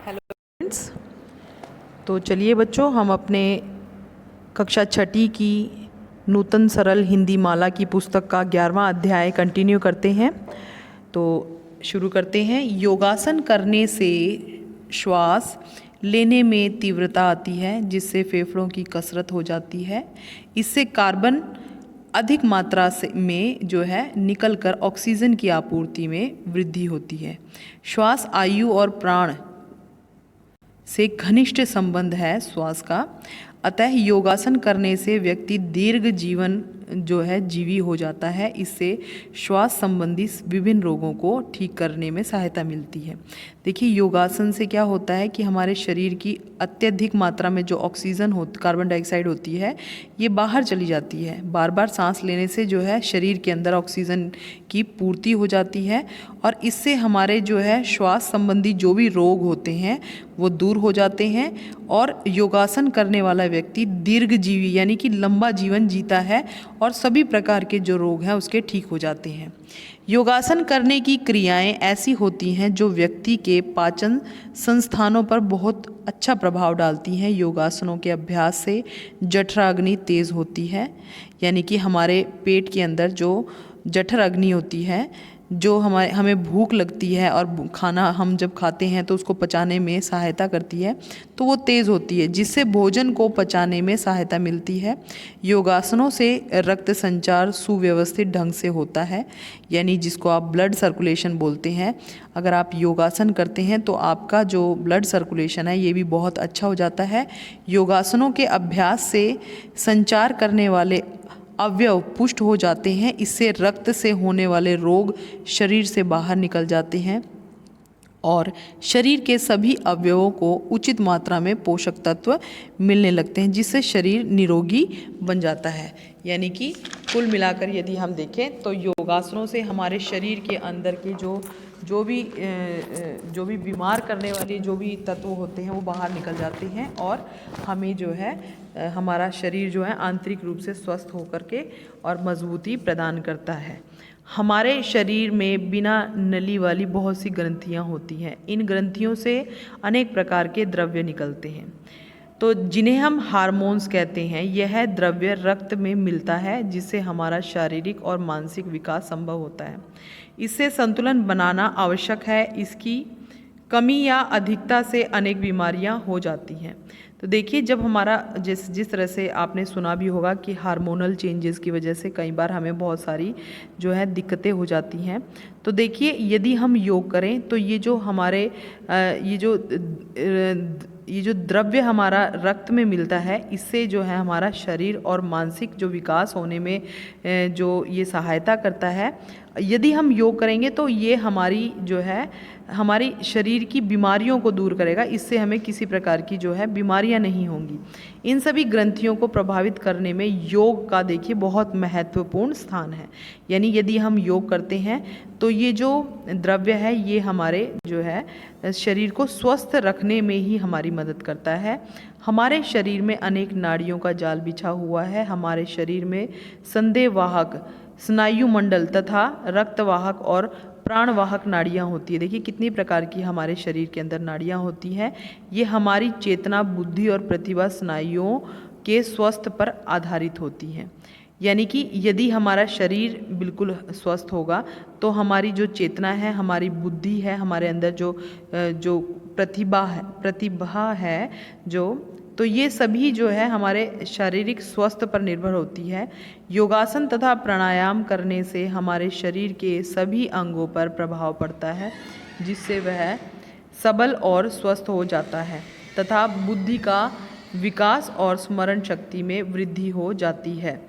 Hello friends, तो चलिए बच्चों, हम अपने कक्षा छठी की नूतन सरल हिंदी माला की पुस्तक का 11वां अध्याय कंटिन्यू करते हैं। तो शुरू करते हैं। योगासन करने से श्वास लेने में तीव्रता आती है, जिससे फेफड़ों की कसरत हो जाती है। इससे कार्बन अधिक मात्रा में जो है निकलकर ऑक्सीजन की आपूर्ति में वृद्धि होती है। श्वास आयु और प्राण से घनिष्ठ संबंध है श्वास का। अतः योगासन करने से व्यक्ति दीर्घ जीवन जो है जीवी हो जाता है। इससे श्वास संबंधी विभिन्न रोगों को ठीक करने में सहायता मिलती है। देखिए, योगासन से क्या होता है कि हमारे शरीर की अत्यधिक मात्रा में जो ऑक्सीजन कार्बन डाइऑक्साइड होती है, ये बाहर चली जाती है। बार बार सांस लेने से जो है शरीर के अंदर ऑक्सीजन की पूर्ति हो जाती है, और इससे हमारे जो है श्वास संबंधी जो भी रोग होते हैं वो दूर हो जाते हैं। और योगासन करने वाला व्यक्ति दीर्घजीवी यानी कि लंबा जीवन जीता है, और सभी प्रकार के जो रोग हैं उसके ठीक हो जाते हैं। योगासन करने की क्रियाएं ऐसी होती हैं जो व्यक्ति के पाचन संस्थानों पर बहुत अच्छा प्रभाव डालती हैं। योगासनों के अभ्यास से जठराग्नि तेज होती है, यानी कि हमारे पेट के अंदर जो जठर अग्नि होती है, जो हमें भूख लगती है और खाना हम जब खाते हैं तो उसको पचाने में सहायता करती है, तो वो तेज़ होती है, जिससे भोजन को पचाने में सहायता मिलती है। योगासनों से रक्त संचार सुव्यवस्थित ढंग से होता है, यानी जिसको आप ब्लड सर्कुलेशन बोलते हैं। अगर आप योगासन करते हैं तो आपका जो ब्लड सर्कुलेशन है ये भी बहुत अच्छा हो जाता है। योगासनों के अभ्यास से संचार करने वाले अवयव पुष्ट हो जाते हैं। इससे रक्त से होने वाले रोग शरीर से बाहर निकल जाते हैं, और शरीर के सभी अवयवों को उचित मात्रा में पोषक तत्व मिलने लगते हैं, जिससे शरीर निरोगी बन जाता है। यानी कि कुल मिलाकर यदि हम देखें तो योगासनों से हमारे शरीर के अंदर के जो भी बीमार करने वाले जो भी तत्व होते हैं वो बाहर निकल जाते हैं, और हमें जो है हमारा शरीर जो है आंतरिक रूप से स्वस्थ होकर के और मजबूती प्रदान करता है। हमारे शरीर में बिना नली वाली बहुत सी ग्रंथियां होती हैं। इन ग्रंथियों से अनेक प्रकार के द्रव्य निकलते हैं, तो जिन्हें हम हार्मोन्स कहते हैं। यह द्रव्य रक्त में मिलता है, जिससे हमारा शारीरिक और मानसिक विकास संभव होता है। इससे संतुलन बनाना आवश्यक है। इसकी कमी या अधिकता से अनेक बीमारियां हो जाती हैं। तो देखिए, जब हमारा जिस तरह से आपने सुना भी होगा कि हार्मोनल चेंजेस की वजह से कई बार हमें बहुत सारी जो है दिक्कतें हो जाती हैं। तो देखिए, यदि हम योग करें तो ये जो हमारे ये जो द्रव्य हमारा रक्त में मिलता है, इससे जो है हमारा शरीर और मानसिक जो विकास होने में जो ये सहायता करता है। यदि हम योग करेंगे तो ये हमारी जो है हमारी शरीर की बीमारियों को दूर करेगा। इससे हमें किसी प्रकार की जो है बीमारियां नहीं होंगी। इन सभी ग्रंथियों को प्रभावित करने में योग का देखिए बहुत महत्वपूर्ण स्थान है। यानी यदि हम योग करते हैं तो ये जो द्रव्य है ये हमारे जो है शरीर को स्वस्थ रखने में ही हमारी मदद करता है। हमारे शरीर में अनेक नाड़ियों का जाल बिछा हुआ है। हमारे शरीर में संदेहवाहक, स्नायु मंडल तथा रक्तवाहक और प्राणवाहक नाड़ियाँ होती है। देखिए कितनी प्रकार की हमारे शरीर के अंदर नाड़ियाँ होती हैं। ये हमारी चेतना, बुद्धि और प्रतिभा स्नायुओं के स्वास्थ्य पर आधारित होती हैं। यानी कि यदि हमारा शरीर बिल्कुल स्वस्थ होगा तो हमारी जो चेतना है, हमारी बुद्धि है, हमारे अंदर जो प्रतिभा है तो ये सभी जो है हमारे शारीरिक स्वास्थ्य पर निर्भर होती है। योगासन तथा प्राणायाम करने से हमारे शरीर के सभी अंगों पर प्रभाव पड़ता है, जिससे वह सबल और स्वस्थ हो जाता है तथा बुद्धि का विकास और स्मरण शक्ति में वृद्धि हो जाती है।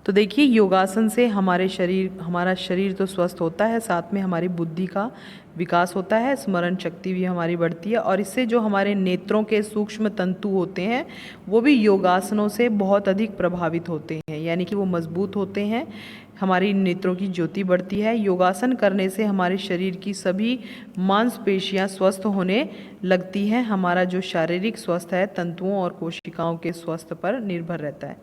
तो देखिए, योगासन से हमारा शरीर तो स्वस्थ होता है, साथ में हमारी बुद्धि का विकास होता है, स्मरण शक्ति भी हमारी बढ़ती है, और इससे जो हमारे नेत्रों के सूक्ष्म तंतु होते हैं वो भी योगासनों से बहुत अधिक प्रभावित होते हैं, यानी कि वो मजबूत होते हैं, हमारी नेत्रों की ज्योति बढ़ती है। योगासन करने से हमारे शरीर की सभी मांसपेशियां स्वस्थ होने लगती हैं। हमारा जो शारीरिक स्वास्थ्य है तंतुओं और कोशिकाओं के स्वास्थ्य पर निर्भर रहता है।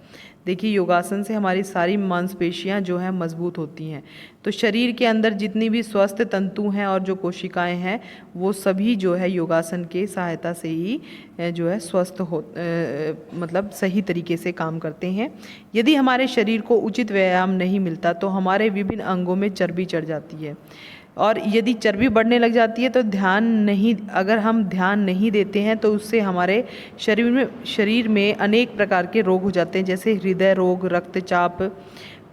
देखिए, योगासन से हमारी सारी मांसपेशियां जो हैं मजबूत होती हैं। तो शरीर के अंदर जितनी भी स्वस्थ तंतु हैं और जो कोशिकाएं हैं वो सभी जो है योगासन के सहायता से ही जो है स्वस्थ हो मतलब सही तरीके से काम करते हैं। यदि हमारे शरीर को उचित व्यायाम नहीं मिलता तो हमारे विभिन्न अंगों में चर्बी चढ़ जाती है, और यदि चर्बी बढ़ने लग जाती है तो अगर हम ध्यान नहीं देते हैं तो उससे हमारे शरीर में अनेक प्रकार के रोग हो जाते हैं, जैसे हृदय रोग, रक्तचाप,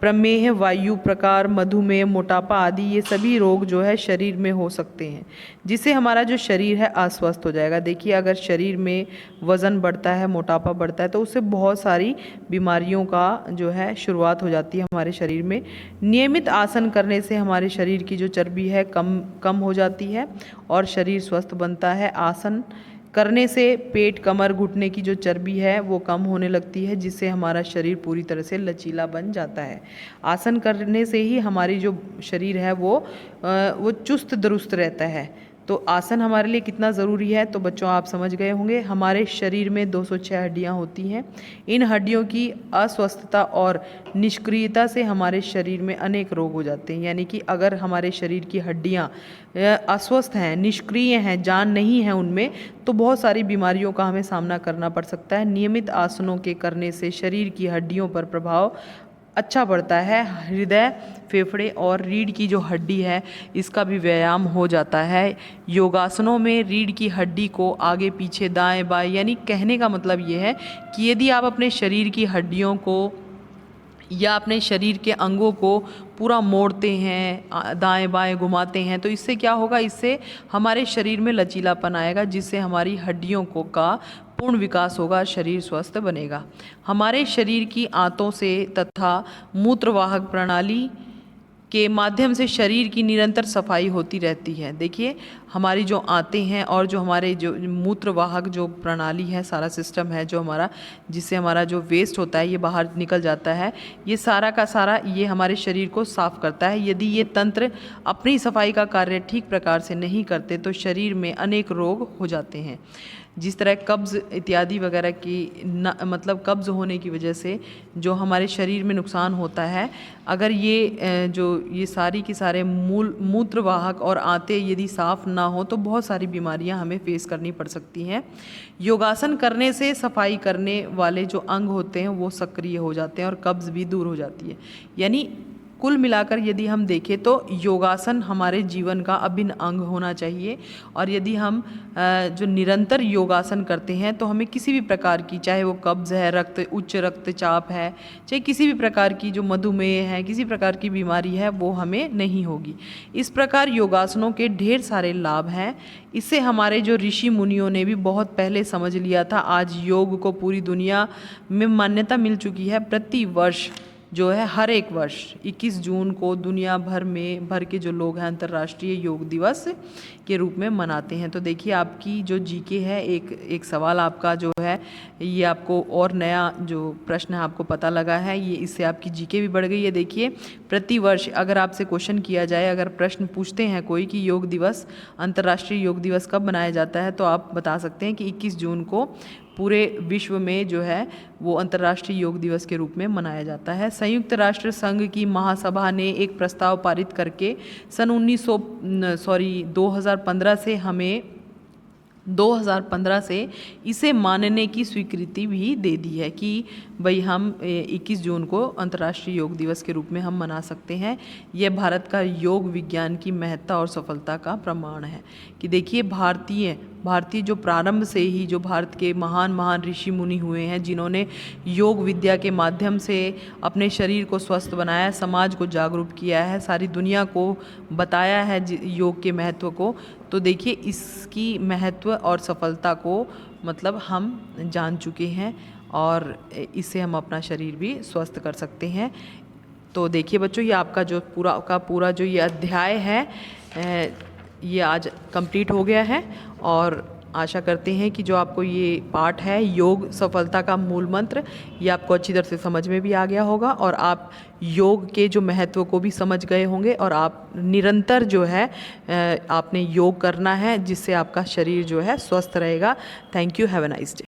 प्रमेह, वायु प्रकार, मधुमेह, मोटापा आदि। ये सभी रोग जो है शरीर में हो सकते हैं, जिससे हमारा जो शरीर है अस्वस्थ हो जाएगा। देखिए, अगर शरीर में वज़न बढ़ता है, मोटापा बढ़ता है तो उससे बहुत सारी बीमारियों का जो है शुरुआत हो जाती है हमारे शरीर में। नियमित आसन करने से हमारे शरीर की जो चर्बी है कम हो जाती है और शरीर स्वस्थ बनता है। आसन करने से पेट, कमर, घुटने की जो चर्बी है वो कम होने लगती है, जिससे हमारा शरीर पूरी तरह से लचीला बन जाता है। आसन करने से ही हमारी जो शरीर है वो चुस्त दुरुस्त रहता है। तो आसन हमारे लिए कितना ज़रूरी है तो बच्चों आप समझ गए होंगे। हमारे शरीर में 206 हड्डियां होती हैं। इन हड्डियों की अस्वस्थता और निष्क्रियता से हमारे शरीर में अनेक रोग हो जाते हैं। यानी कि अगर हमारे शरीर की हड्डियां अस्वस्थ हैं, निष्क्रिय हैं, जान नहीं है उनमें, तो बहुत सारी बीमारियों का हमें सामना करना पड़ सकता है। नियमित आसनों के करने से शरीर की हड्डियों पर प्रभाव अच्छा बढ़ता है। हृदय, फेफड़े और रीढ़ की जो हड्डी है इसका भी व्यायाम हो जाता है। योगासनों में रीढ़ की हड्डी को आगे पीछे, दाएं बाएं, यानी कहने का मतलब ये है कि यदि आप अपने शरीर की हड्डियों को या अपने शरीर के अंगों को पूरा मोड़ते हैं, दाएं बाएं घुमाते हैं, तो इससे क्या होगा, इससे हमारे शरीर में लचीलापन आएगा, जिससे हमारी हड्डियों का पूर्ण विकास होगा, शरीर स्वस्थ बनेगा। हमारे शरीर की आंतों से तथा मूत्रवाहक प्रणाली के माध्यम से शरीर की निरंतर सफाई होती रहती है। देखिए, हमारी जो आंतें हैं और जो हमारे जो मूत्रवाहक जो प्रणाली है, सारा सिस्टम है जो हमारा, जिससे हमारा जो वेस्ट होता है ये बाहर निकल जाता है, ये सारा का सारा ये हमारे शरीर को साफ करता है। यदि ये तंत्र अपनी सफाई का कार्य ठीक प्रकार से नहीं करते तो शरीर में अनेक रोग हो जाते हैं। जिस तरह कब्ज़ इत्यादि वगैरह की मतलब कब्ज़ होने की वजह से जो हमारे शरीर में नुकसान होता है, अगर ये सारी की सारे मूत्रवाहक और आंतें यदि साफ़ ना हो तो बहुत सारी बीमारियां हमें फेस करनी पड़ सकती हैं। योगासन करने से सफाई करने वाले जो अंग होते हैं वो सक्रिय हो जाते हैं और कब्ज़ भी दूर हो जाती है। यानी कुल मिलाकर यदि हम देखें तो योगासन हमारे जीवन का अभिन्न अंग होना चाहिए, और यदि हम जो निरंतर योगासन करते हैं तो हमें किसी भी प्रकार की, चाहे वो कब्ज़ है, उच्च रक्तचाप है, चाहे किसी भी प्रकार की जो मधुमेह है, किसी प्रकार की बीमारी है, वो हमें नहीं होगी। इस प्रकार योगासनों के ढेर सारे लाभ हैं। इससे हमारे जो ऋषि मुनियों ने भी बहुत पहले समझ लिया था। आज योग को पूरी दुनिया में मान्यता मिल चुकी है। प्रति वर्ष जो है, हर एक वर्ष 21 जून को दुनिया भर के जो लोग हैं अंतर्राष्ट्रीय योग दिवस के रूप में मनाते हैं। तो देखिए, आपकी जो जीके है, एक सवाल आपका जो है ये आपको और नया जो प्रश्न है आपको पता लगा है, ये इससे आपकी जीके भी बढ़ गई है। देखिए, प्रति वर्ष अगर आपसे क्वेश्चन किया जाए, अगर प्रश्न पूछते हैं कोई कि योग दिवस, अंतर्राष्ट्रीय योग दिवस कब मनाया जाता है, तो आप बता सकते हैं कि 21 जून को पूरे विश्व में जो है वो अंतर्राष्ट्रीय योग दिवस के रूप में मनाया जाता है। संयुक्त राष्ट्र संघ की महासभा ने एक प्रस्ताव पारित करके सन 2015 से इसे मानने की स्वीकृति भी दे दी है कि भाई हम 21 जून को अंतर्राष्ट्रीय योग दिवस के रूप में हम मना सकते हैं। यह भारत का योग विज्ञान की महत्ता और सफलता का प्रमाण है कि देखिए, भारतीय जो प्रारंभ से ही जो भारत के महान ऋषि मुनि हुए हैं, जिन्होंने योग विद्या के माध्यम से अपने शरीर को स्वस्थ बनाया, समाज को जागरूक किया है, सारी दुनिया को बताया है योग के महत्व को। तो देखिए, इसकी महत्व और सफलता को मतलब हम जान चुके हैं और इससे हम अपना शरीर भी स्वस्थ कर सकते हैं। तो देखिए बच्चों, ये आपका जो पूरा का पूरा जो ये अध्याय है ये आज कंप्लीट हो गया है और आशा करते हैं कि जो आपको ये पाठ है योग सफलता का मूल मंत्र, ये आपको अच्छी तरह से समझ में भी आ गया होगा और आप योग के जो महत्व को भी समझ गए होंगे और आप निरंतर जो है आपने योग करना है जिससे आपका शरीर जो है स्वस्थ रहेगा। Thank you, have a nice day.